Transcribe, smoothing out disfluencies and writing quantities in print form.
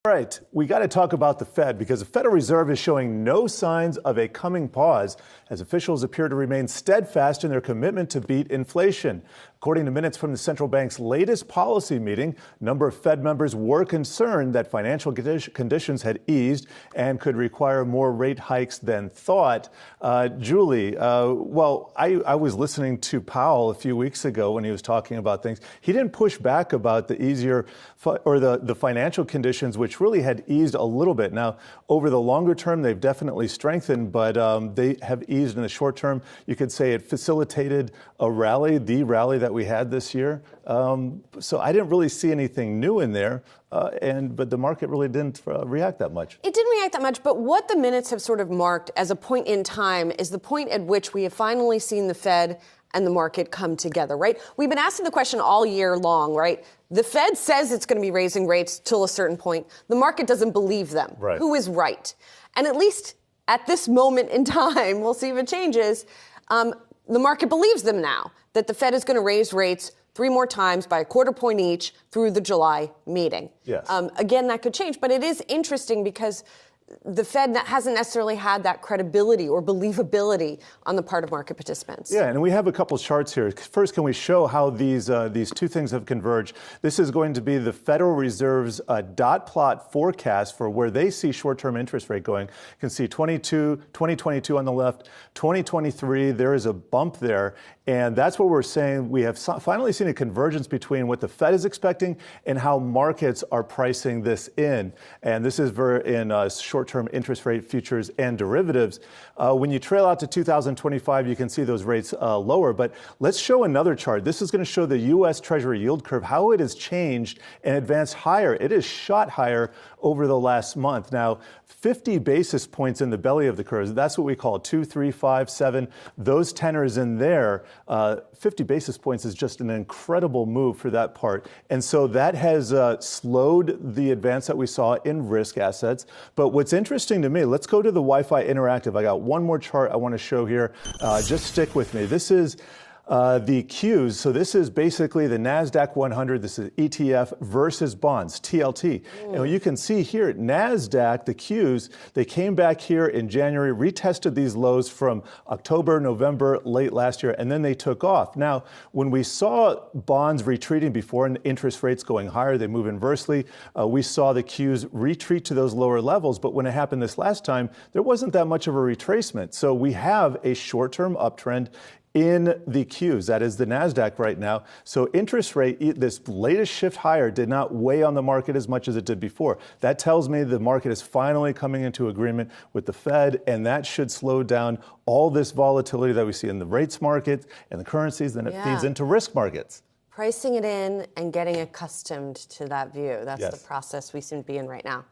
All right, we got to talk about the Fed because the Federal Reserve is showing no signs of a coming pause as officials appear to remain steadfast in their commitment to beat inflation. According to minutes from the central bank's latest policy meeting, a number of Fed members were concerned that financial conditions had eased and could require more rate hikes than thought. Julie, I was listening to Powell a few weeks ago when he was talking about things. He didn't push back about the easier or the financial conditions, which really had eased a little bit. Now, over the longer term, they've definitely strengthened, but they have eased in the short term. You could say it facilitated a rally, the rally that we had this year. So I didn't really see anything new in there, but the market really didn't react that much. It didn't react that much, but what the minutes have sort of marked as a point in time is the point at which we have finally seen the Fed and the market come together, right? We've been asking the question all year long, right? The Fed says it's going to be raising rates till a certain point. The market doesn't believe them. Right. Who is right? And at least at this moment in time, we'll see if it changes, the market believes them now, that the Fed is going to raise rates 3 more times by a quarter point each through the July meeting. Yes. Again, that could change, but it is interesting because the Fed hasn't necessarily had that credibility or believability on the part of market participants. Yeah, and we have a couple charts here. First, can we show how these two things have converged? This is going to be the Federal Reserve's dot plot forecast for where they see short-term interest rate going. You can see 2022 on the left, 2023, there is a bump there. And that's what we're saying. We have finally seen a convergence between what the Fed is expecting and how markets are pricing this in. And this is in short-term interest rate futures and derivatives. When you trail out to 2025, you can see those rates lower. But let's show another chart. This is going to show the U.S. Treasury yield curve, how it has changed and advanced higher. It has shot higher over the last month. Now, 50 basis points in the belly of the curve. That's what we call 2, 3, 5, 7. Those tenors in there, 50 basis points is just an incredible move for that part. And so that has slowed the advance that we saw in risk assets. But what's interesting to me, let's go to the Wi-Fi Interactive. I got one more chart I want to show here. Just stick with me. This is the Qs. So this is basically the NASDAQ 100. This is ETF versus bonds, TLT. And you can see here at NASDAQ, the Qs, they came back here in January, retested these lows from October, November, late last year, and then they took off. Now, when we saw bonds retreating before and interest rates going higher, they move inversely. We saw the Qs retreat to those lower levels. But when it happened this last time, there wasn't that much of a retracement. So we have a short-term uptrend in the Qs. That is the NASDAQ right now. So interest rate, this latest shift higher did not weigh on the market as much as it did before. That tells me the market is finally coming into agreement with the Fed, and that should slow down all this volatility that we see in the rates market and the currencies, then it feeds into risk markets. Pricing it in and getting accustomed to that view. That's Yes. the process we seem to be in right now.